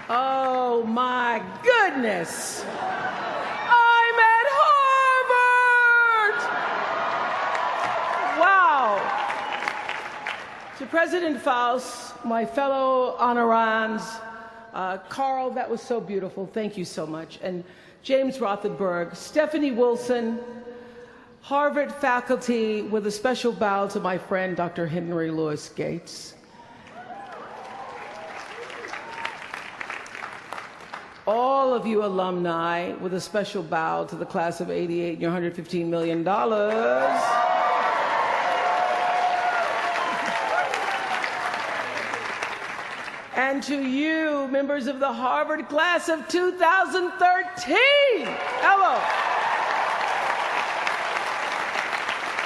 Oh my goodness! I'm at Harvard! Wow! To President Faust, my fellow honorands, Carl, that was so beautiful. Thank you so much. And James Rothenberg, Stephanie Wilson, Harvard faculty, with a special bow to my friend, Dr. Henry Louis Gates. All of you alumni, with a special bow to the class of '88 and your $115 million. And to you, members of the Harvard class of 2013. Hello.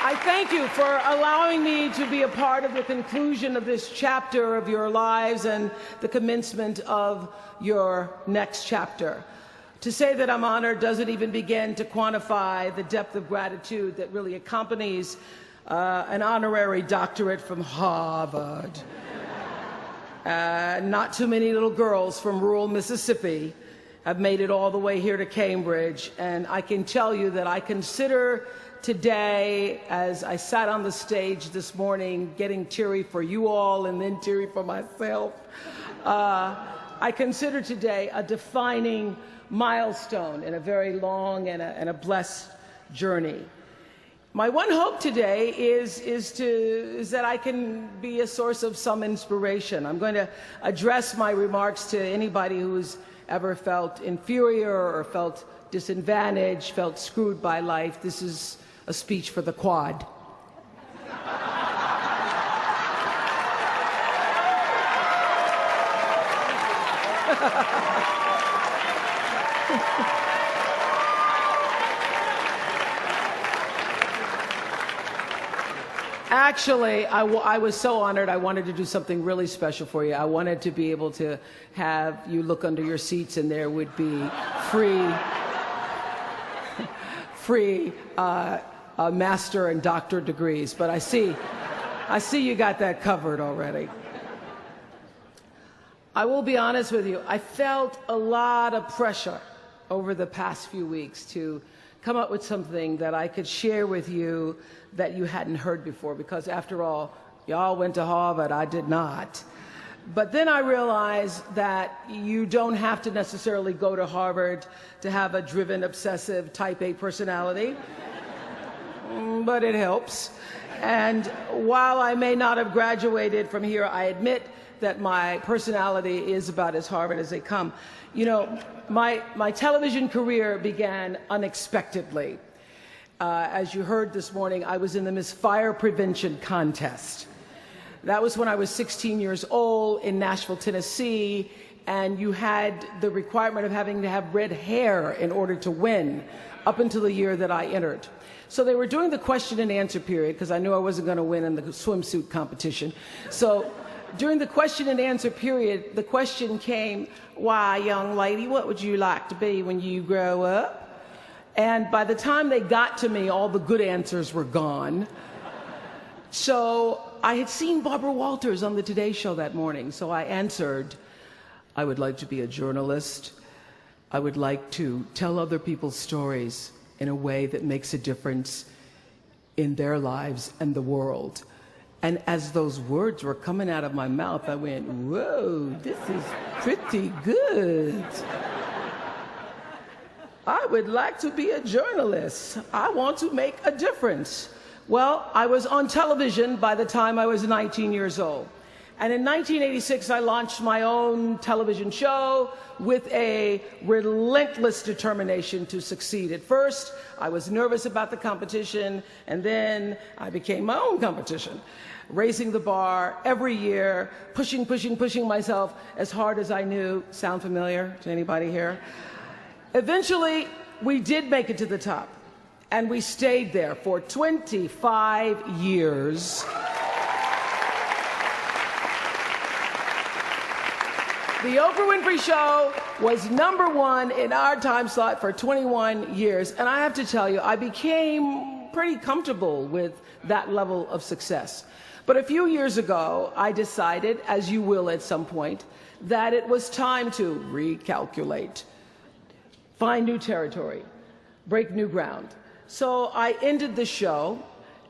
I thank you for allowing me to be a part of the conclusion of this chapter of your lives and the commencement of your next chapter. To say that I'm honored doesn't even begin to quantify the depth of gratitude that really accompanies an honorary doctorate from Harvard. Not too many little girls from rural Mississippi have made it all the way here to Cambridge, and I can tell you that I consider today, as I sat on the stage this morning getting teary for you all and then teary for myself, I consider today a defining milestone in a very long and a blessed journey. My one hope today is that I can be a source of some inspiration. I'm going to address my remarks to anybody who's ever felt inferior or felt disadvantaged, felt screwed by life. This is a speech for the quad. Actually, I was so honored. I wanted to do something really special for you. I wanted to be able to have you look under your seats and there would be free master and doctor degrees. But I see you got that covered already. I will be honest with you. I felt a lot of pressure over the past few weeks to come up with something that I could share with you that you hadn't heard before, because after all, y'all went to Harvard, I did not. But then I realized that you don't have to necessarily go to Harvard to have a driven, obsessive, type A personality, but it helps. And while I may not have graduated from here, I admit that my personality is about as Harvard as they come. You know, my television career began unexpectedly. As you heard this morning, I was in the Miss Fire Prevention contest. That was when I was 16 years old in Nashville, Tennessee, and you had the requirement of having to have red hair in order to win up until the year that I entered. So they were doing the question and answer period, because I knew I wasn't going to win in the swimsuit competition. So during the question and answer period, the question came, "Why, young lady, what would you like to be when you grow up?" And by the time they got to me, all the good answers were gone. So I had seen Barbara Walters on the Today Show that morning, so I answered, "I would like to be a journalist. I would like to tell other people's stories in a way that makes a difference in their lives and the world." And as those words were coming out of my mouth, I went, "Whoa, this is pretty good. I would like to be a journalist. I want to make a difference." Well, I was on television by the time I was 19 years old. And in 1986, I launched my own television show with a relentless determination to succeed. At first, I was nervous about the competition, and then I became my own competition, raising the bar every year, pushing myself as hard as I knew. Sound familiar to anybody here? Eventually, we did make it to the top, and we stayed there for 25 years. The Oprah Winfrey Show was #1 in our time slot for 21 years, and I have to tell you, I became pretty comfortable with that level of success. But a few years ago, I decided, as you will at some point, that it was time to recalculate, find new territory, break new ground. So I ended the show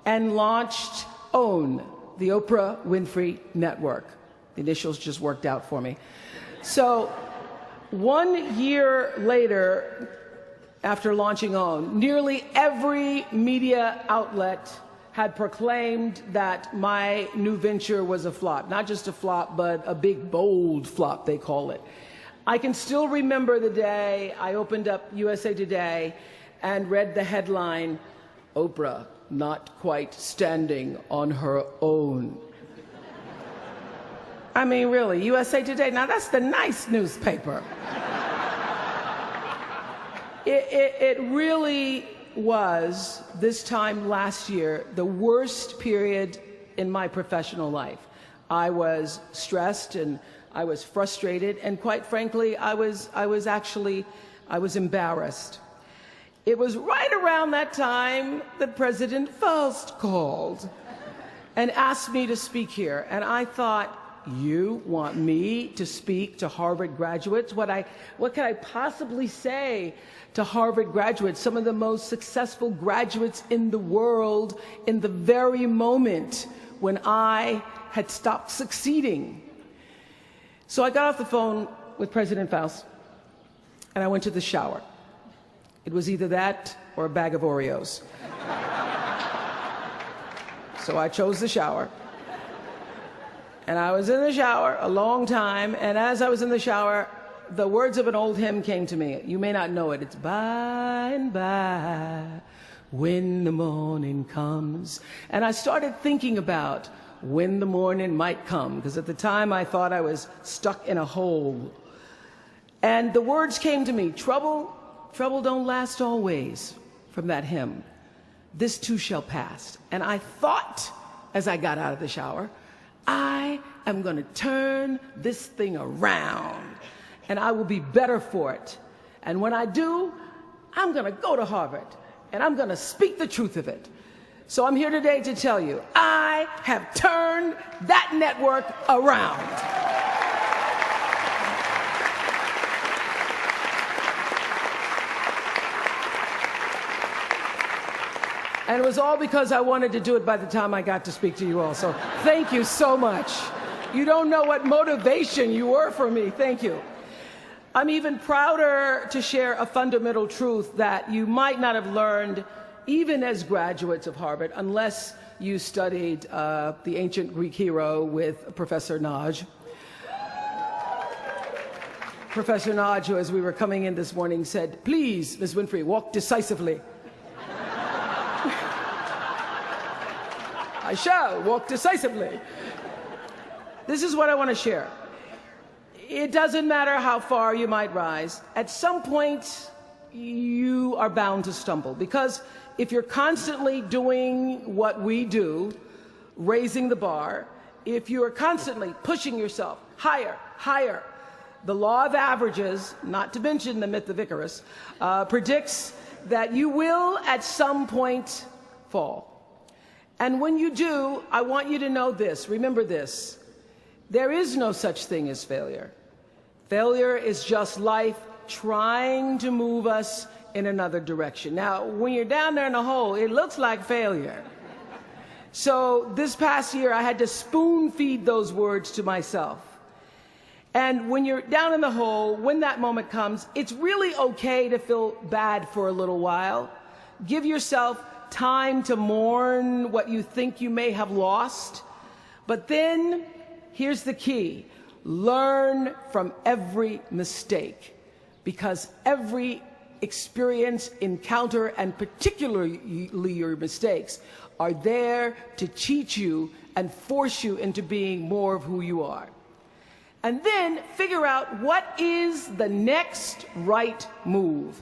and launched OWN, the Oprah Winfrey Network. The initials just worked out for me. So 1 year later, after launching OWN, nearly every media outlet had proclaimed that my new venture was a flop. Not just a flop, but a big, bold flop, they call it. I can still remember the day I opened up USA Today and read the headline, "Oprah not quite standing on her own." I mean, really, USA Today, now that's the nice newspaper. It really was, this time last year, the worst period in my professional life. I was stressed and I was frustrated, and quite frankly, I was embarrassed. It was right around that time that President Faust called and asked me to speak here, and I thought, you want me to speak to Harvard graduates? What can I possibly say to Harvard graduates, some of the most successful graduates in the world, in the very moment when I had stopped succeeding? So I got off the phone with President Faust, and I went to the shower. It was either that or a bag of Oreos. So I chose the shower. And I was in the shower a long time, and as I was in the shower, the words of an old hymn came to me. You may not know it. It's by and by, when the morning comes. And I started thinking about when the morning might come, because at the time I thought I was stuck in a hole. And the words came to me, trouble don't last always, from that hymn. This too shall pass. And I thought, as I got out of the shower, I am going to turn this thing around, and I will be better for it. And when I do, I'm going to go to Harvard, and I'm going to speak the truth of it. So I'm here today to tell you, I have turned that network around. And it was all because I wanted to do it by the time I got to speak to you all. So thank you so much. You don't know what motivation you were for me. Thank you. I'm even prouder to share a fundamental truth that you might not have learned even as graduates of Harvard, unless you studied the ancient Greek hero with Professor Naj. Professor Naj, who as we were coming in this morning said, "Please, Ms. Winfrey, walk decisively." I shall walk decisively. This is what I want to share. It doesn't matter how far you might rise. At some point, you are bound to stumble, because if you're constantly doing what we do, raising the bar, if you are constantly pushing yourself higher, higher, the law of averages, not to mention the myth of Icarus, predicts that you will at some point fall. And when you do, I want you to know this, remember this, there is no such thing as failure. Failure is just life trying to move us in another direction. Now, when you're down there in a hole, it looks like failure. So this past year, I had to spoon feed those words to myself. And when you're down in the hole, when that moment comes, it's really okay to feel bad for a little while. Give yourself time to mourn what you think you may have lost. But then, here's the key. Learn from every mistake, because every experience, encounter, and particularly your mistakes are there to teach you and force you into being more of who you are. And then figure out what is the next right move.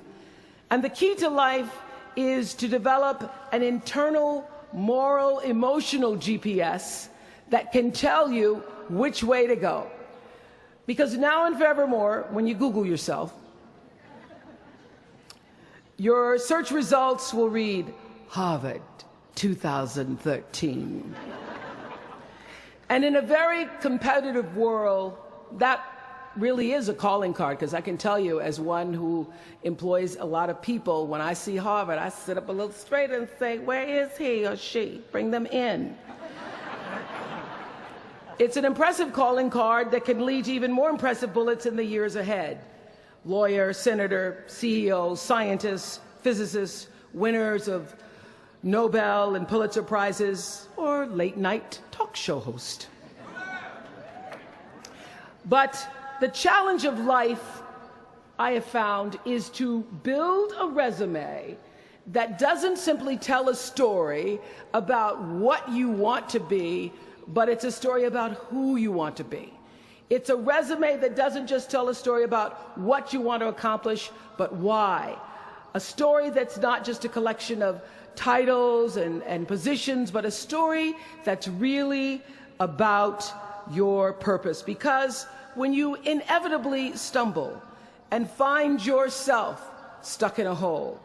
And the key to life is to develop an internal, moral, emotional GPS that can tell you which way to go. Because now and forevermore, when you Google yourself, your search results will read, Harvard 2013. And in a very competitive world, that really is a calling card, because I can tell you, as one who employs a lot of people, when I see Harvard, I sit up a little straighter and say, where is he or she? Bring them in. It's an impressive calling card that can lead to even more impressive bullets in the years ahead. Lawyer, senator, CEO, scientists, physicists, winners of Nobel and Pulitzer Prizes, or late-night talk show host. But the challenge of life, I have found, is to build a resume that doesn't simply tell a story about what you want to be, but it's a story about who you want to be. It's a resume that doesn't just tell a story about what you want to accomplish, but why. A story that's not just a collection of titles and positions, but a story that's really about your purpose. Because when you inevitably stumble and find yourself stuck in a hole,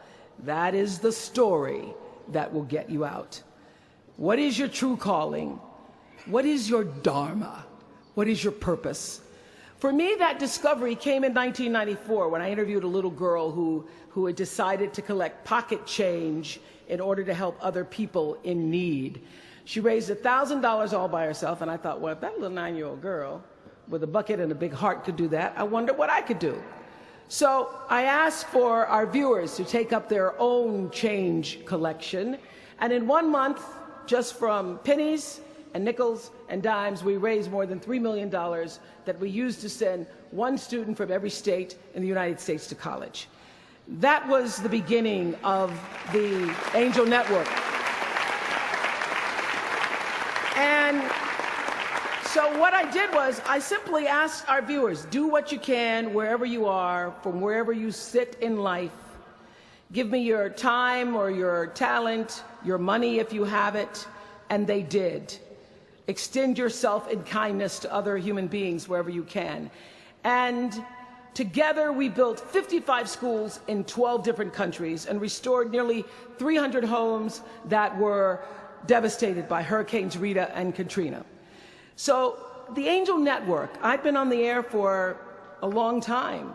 that is the story that will get you out. What is your true calling? What is your dharma? What is your purpose? For me, that discovery came in 1994 when I interviewed a little girl who had decided to collect pocket change in order to help other people in need. She raised $1,000 all by herself, and I thought, well, if that little 9-year-old girl with a bucket and a big heart could do that, I wonder what I could do. So I asked for our viewers to take up their own change collection, and in 1 month, just from pennies and nickels and dimes, we raised more than $3 million that we used to send one student from every state in the United States to college. That was the beginning of the Angel Network. And so what I did was I simply asked our viewers, do what you can wherever you are, from wherever you sit in life. Give me your time or your talent, your money if you have it, and they did. Extend yourself in kindness to other human beings wherever you can. And together we built 55 schools in 12 different countries and restored nearly 300 homes that were devastated by Hurricanes Rita and Katrina. So the Angel Network, I've been on the air for a long time,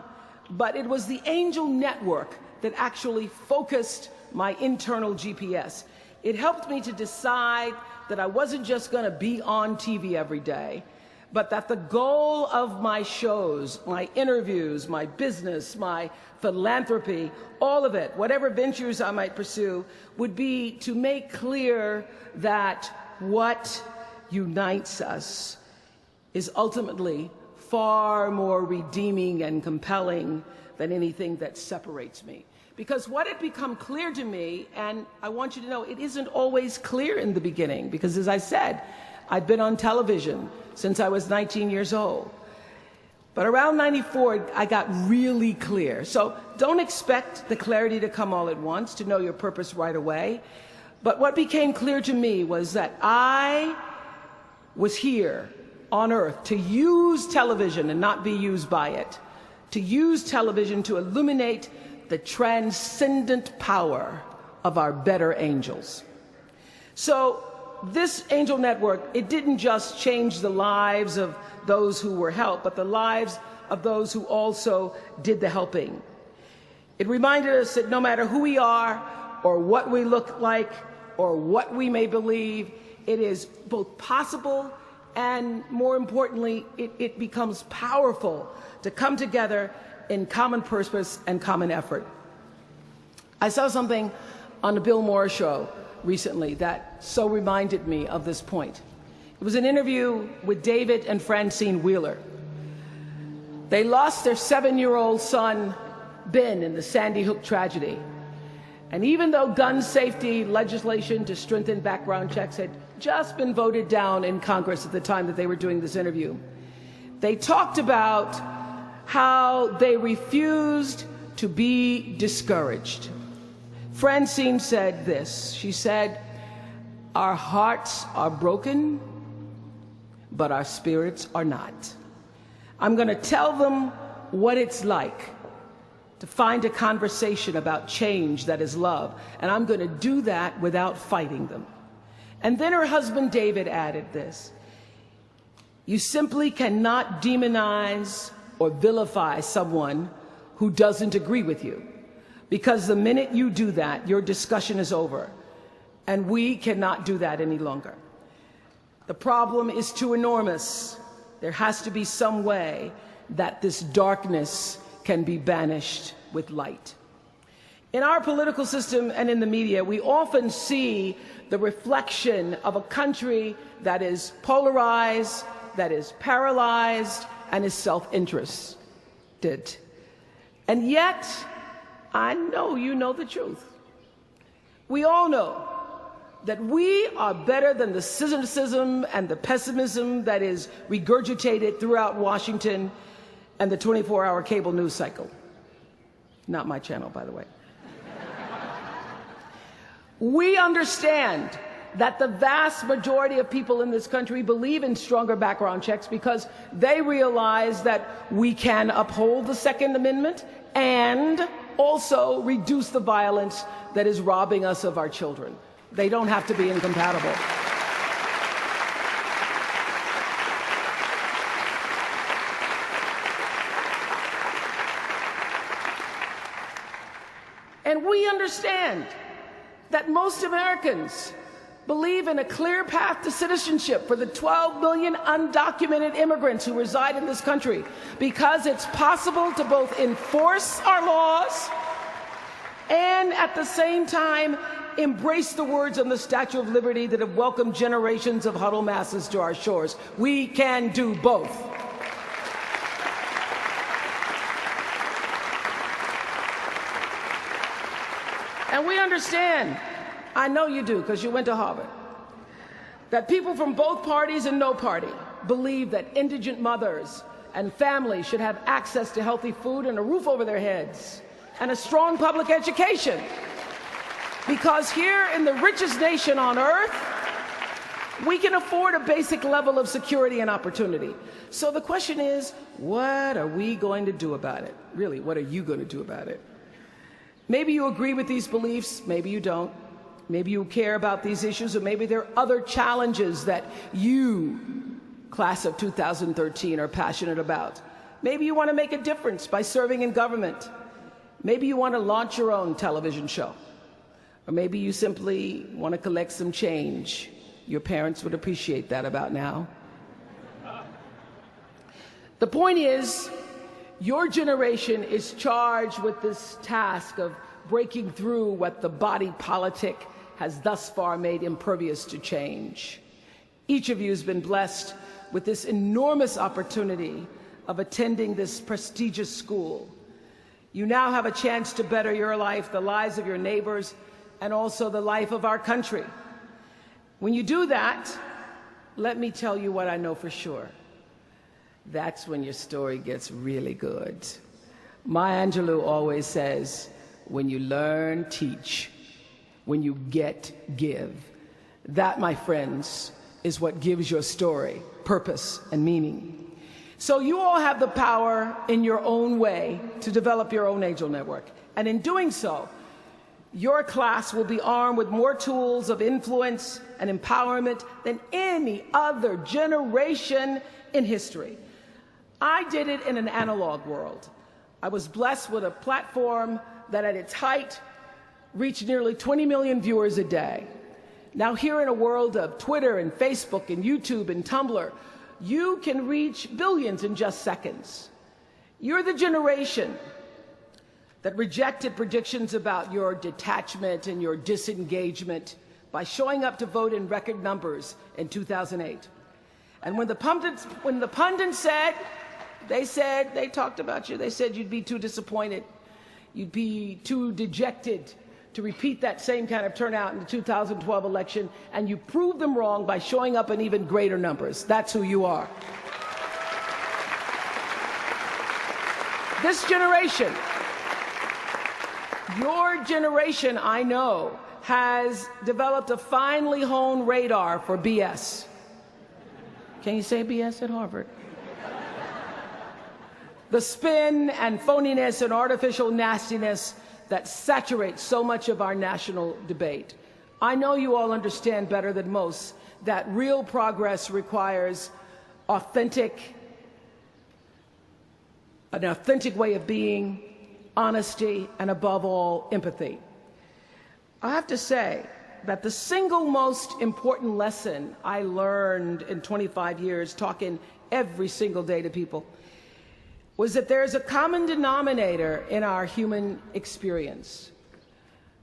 but it was the Angel Network that actually focused my internal GPS. It helped me to decide that I wasn't just going to be on TV every day, but that the goal of my shows, my interviews, my business, my philanthropy, all of it, whatever ventures I might pursue, would be to make clear that what unites us is ultimately far more redeeming and compelling than anything that separates me. Because what had become clear to me, and I want you to know, it isn't always clear in the beginning, because as I said, I've been on television since I was 19 years old. But around 94, I got really clear. So don't expect the clarity to come all at once, to know your purpose right away. But what became clear to me was that I was here on earth to use television and not be used by it, to use television to illuminate the transcendent power of our better angels. So this Angel Network, it didn't just change the lives of those who were helped, but the lives of those who also did the helping. It reminded us that no matter who we are, or what we look like, or what we may believe, it is both possible and, more importantly, it becomes powerful to come together in common purpose and common effort. I saw something on the Bill Maher show recently that so reminded me of this point. It was an interview with David and Francine Wheeler. They lost their 7-year-old son, Ben, in the Sandy Hook tragedy. And even though gun safety legislation to strengthen background checks had just been voted down in Congress at the time that they were doing this interview, they talked about how they refused to be discouraged. Francine said this. She said, "Our hearts are broken, but our spirits are not. I'm going to tell them what it's like to find a conversation about change that is love, and I'm going to do that without fighting them. And then her husband David added this: you simply cannot demonize or vilify someone who doesn't agree with you, because the minute you do that, your discussion is over, and we cannot do that any longer. The problem is too enormous. There has to be some way that this darkness can be banished with light. In our political system and in the media, we often see the reflection of a country that is polarized, that is paralyzed, and is self-interested. And yet, I know you know the truth. We all know that we are better than the cynicism and the pessimism that is regurgitated throughout Washington and the 24-hour cable news cycle. Not my channel, by the way. We understand that the vast majority of people in this country believe in stronger background checks because they realize that we can uphold the Second Amendment and also reduce the violence that is robbing us of our children. They don't have to be incompatible. And we understand that most Americans believe in a clear path to citizenship for the 12 million undocumented immigrants who reside in this country, because it's possible to both enforce our laws and at the same time embrace the words on the Statue of Liberty that have welcomed generations of huddled masses to our shores. We can do both. And we understand, I know you do because you went to Harvard, that people from both parties and no party believe that indigent mothers and families should have access to healthy food and a roof over their heads and a strong public education. Because here in the richest nation on earth, we can afford a basic level of security and opportunity. So the question is, what are we going to do about it? Really, what are you going to do about it? Maybe you agree with these beliefs, maybe you don't. Maybe you care about these issues, or maybe there are other challenges that you, class of 2013, are passionate about. Maybe you want to make a difference by serving in government. Maybe you want to launch your own television show. Or maybe you simply want to collect some change. Your parents would appreciate that about now. The point is, your generation is charged with this task of breaking through what the body politic has thus far made impervious to change. Each of you has been blessed with this enormous opportunity of attending this prestigious school. You now have a chance to better your life, the lives of your neighbors, and also the life of our country. When you do that, let me tell you what I know for sure. That's when your story gets really good. Maya Angelou always says, when you learn, teach. When you get, give. That, my friends, is what gives your story purpose and meaning. So you all have the power in your own way to develop your own angel network. And in doing so, your class will be armed with more tools of influence and empowerment than any other generation in history. I did it in an analog world. I was blessed with a platform that at its height reached nearly 20 million viewers a day. Now here in a world of Twitter and Facebook and YouTube and Tumblr, you can reach billions in just seconds. You're the generation that rejected predictions about your detachment and your disengagement by showing up to vote in record numbers in 2008. And when the pundits said, they talked about you, they said you'd be too disappointed, you'd be too dejected to repeat that same kind of turnout in the 2012 election, and you proved them wrong by showing up in even greater numbers. That's who you are. This generation, your generation, I know, has developed a finely honed radar for BS. Can you say BS at Harvard? the spin and phoniness and artificial nastiness that saturates so much of our national debate. I know you all understand better than most that real progress requires an authentic way of being, honesty, and above all, empathy. I have to say that the single most important lesson I learned in 25 years talking every single day to people was that there is a common denominator in our human experience.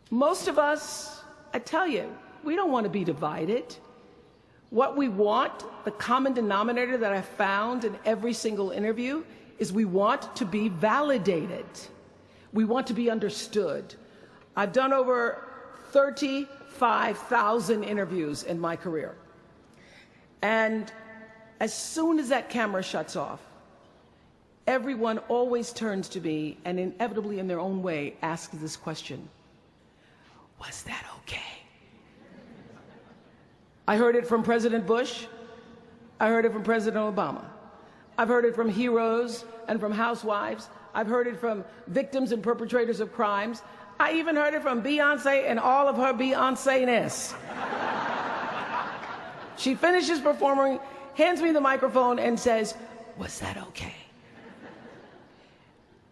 Most of us, I tell you, we don't want to be divided. What we want, the common denominator that I found in every single interview, is we want to be validated. We want to be understood. I've done over 35,000 interviews in my career. And as soon as that camera shuts off, everyone always turns to me and inevitably in their own way asks this question: was that okay? I heard it from President Bush. I heard it from President Obama. I've heard it from heroes and from housewives. I've heard it from victims and perpetrators of crimes. I even heard it from Beyonce and all of her Beyonce-ness. She finishes performing, hands me the microphone and says, "Was that okay?"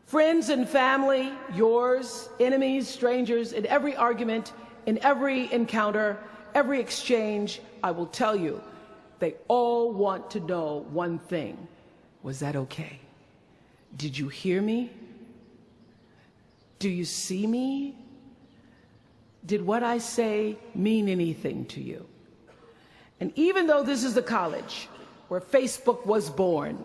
Friends and family, yours, enemies, strangers, in every argument, in every encounter, every exchange, I will tell you, they all want to know one thing: was that okay? Did you hear me? Do you see me? Did what I say mean anything to you? And even though this is the college where Facebook was born,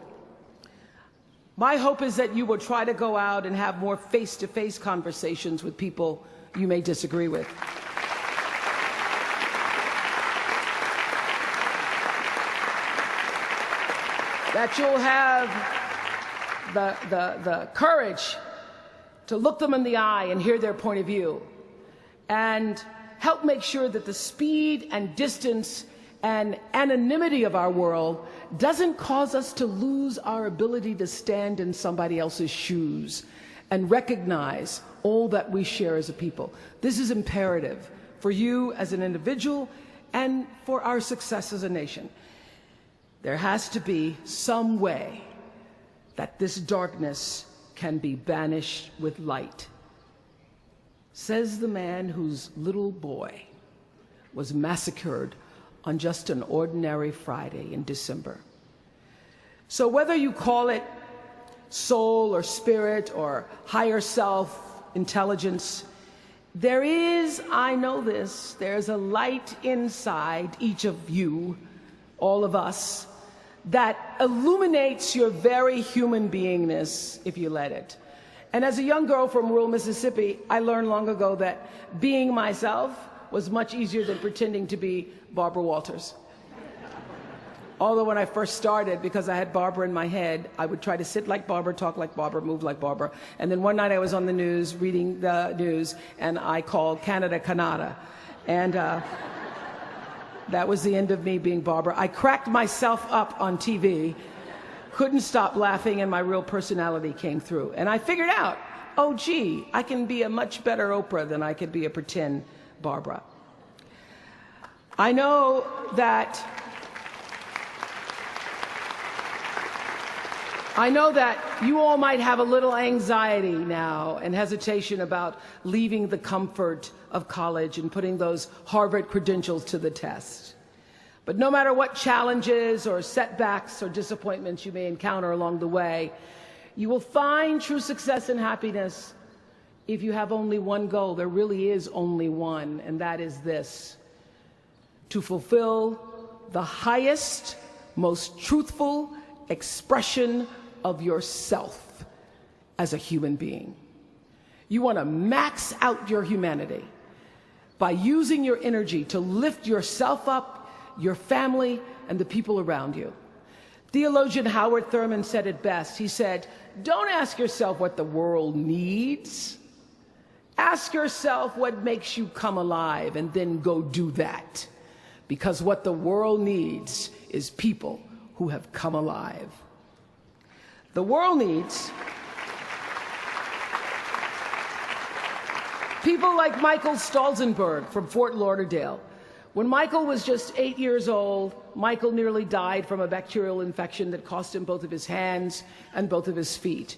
my hope is that you will try to go out and have more face-to-face conversations with people you may disagree with. That you'll have the courage to look them in the eye and hear their point of view, and help make sure that the speed and distance and anonymity of our world doesn't cause us to lose our ability to stand in somebody else's shoes and recognize all that we share as a people. This is imperative for you as an individual and for our success as a nation. There has to be some way that this darkness can be banished with light. Says the man whose little boy was massacred on just an ordinary Friday in December. So whether you call it soul or spirit or higher self, intelligence, there is, I know this, there's a light inside each of you, all of us, that illuminates your very human beingness if you let it. And as a young girl from rural Mississippi, I learned long ago that being myself was much easier than pretending to be Barbara Walters. Although when I first started, because I had Barbara in my head, I would try to sit like Barbara, talk like Barbara, move like Barbara. And then one night I was on the news, reading the news, and I called Canada Canada. And that was the end of me being Barbara. I cracked myself up on TV, couldn't stop laughing, and my real personality came through. And I figured out, oh gee, I can be a much better Oprah than I could be a pretend Barbara. I know that you all might have a little anxiety now and hesitation about leaving the comfort of college and putting those Harvard credentials to the test. But no matter what challenges or setbacks or disappointments you may encounter along the way, you will find true success and happiness if you have only one goal. There really is only one, and that is this: to fulfill the highest, most truthful expression of yourself as a human being. You want to max out your humanity by using your energy to lift yourself up, your family, and the people around you. Theologian Howard Thurman said it best. He said, "Don't ask yourself what the world needs. Ask yourself what makes you come alive, and then go do that. Because what the world needs is people who have come alive." The world needs people like Michael Stolzenberg from Fort Lauderdale. When Michael was just 8 years old, Michael nearly died from a bacterial infection that cost him both of his hands and both of his feet.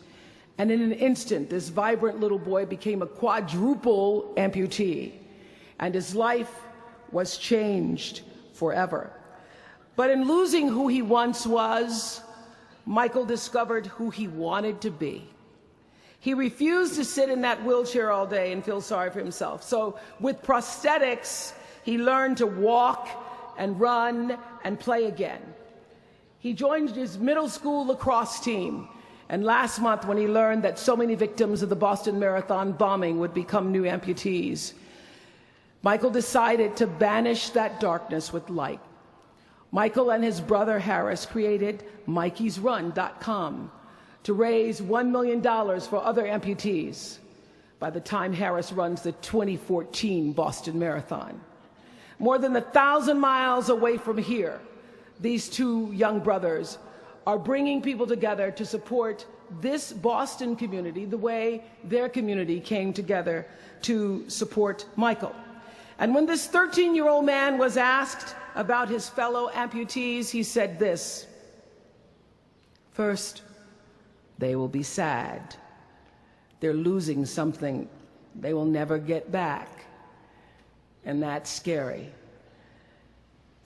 And in an instant, this vibrant little boy became a quadruple amputee, and his life was changed forever. But in losing who he once was, Michael discovered who he wanted to be. He refused to sit in that wheelchair all day and feel sorry for himself. So with prosthetics, he learned to walk and run and play again. He joined his middle school lacrosse team. And last month, when he learned that so many victims of the Boston Marathon bombing would become new amputees, Michael decided to banish that darkness with light. Michael and his brother Harris created MikeysRun.com to raise $1 million for other amputees by the time Harris runs the 2014 Boston Marathon. More than 1,000 miles away from here, these two young brothers are bringing people together to support this Boston community the way their community came together to support Michael. And when this 13-year-old man was asked about his fellow amputees, he said this: first, they will be sad. They're losing something they will never get back. And that's scary.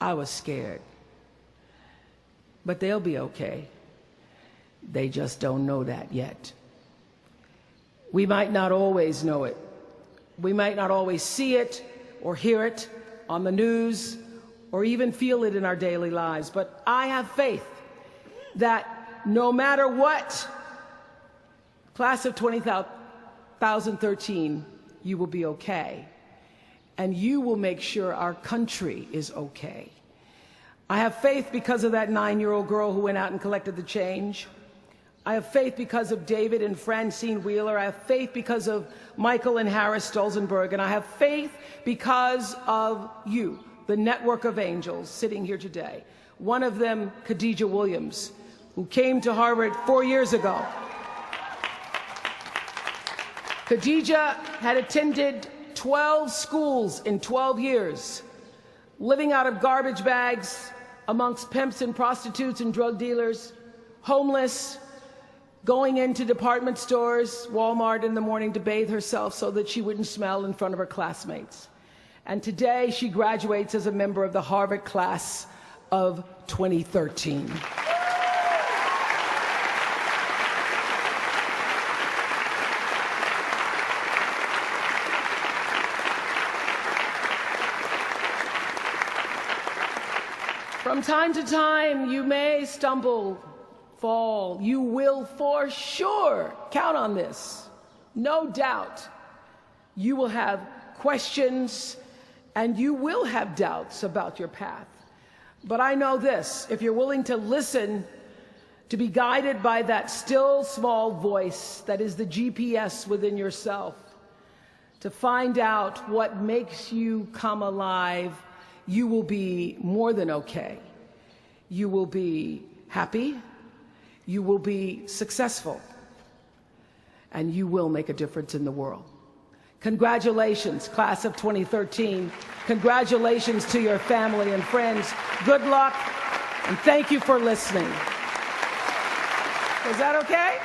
I was scared. But they'll be okay. They just don't know that yet. We might not always know it. We might not always see it or hear it on the news or even feel it in our daily lives. But I have faith that no matter what, class of 2013, you will be okay. And you will make sure our country is okay. I have faith because of that 9-year-old girl who went out and collected the change. I have faith because of David and Francine Wheeler. I have faith because of Michael and Harris Stolzenberg. And I have faith because of you, the network of angels sitting here today. One of them, Khadijah Williams, who came to Harvard 4 years ago. Khadijah had attended 12 schools in 12 years, living out of garbage bags amongst pimps and prostitutes and drug dealers, homeless, going into department stores, Walmart in the morning to bathe herself so that she wouldn't smell in front of her classmates. And today she graduates as a member of the Harvard class of 2013. From time to time, you may stumble, fall. You will for sure count on this. No doubt. You will have questions and you will have doubts about your path. But I know this: if you're willing to listen, to be guided by that still small voice that is the GPS within yourself, to find out what makes you come alive, you will be more than okay. You will be happy, you will be successful, and you will make a difference in the world. Congratulations, class of 2013. Congratulations to your family and friends. Good luck, and thank you for listening. Is that okay?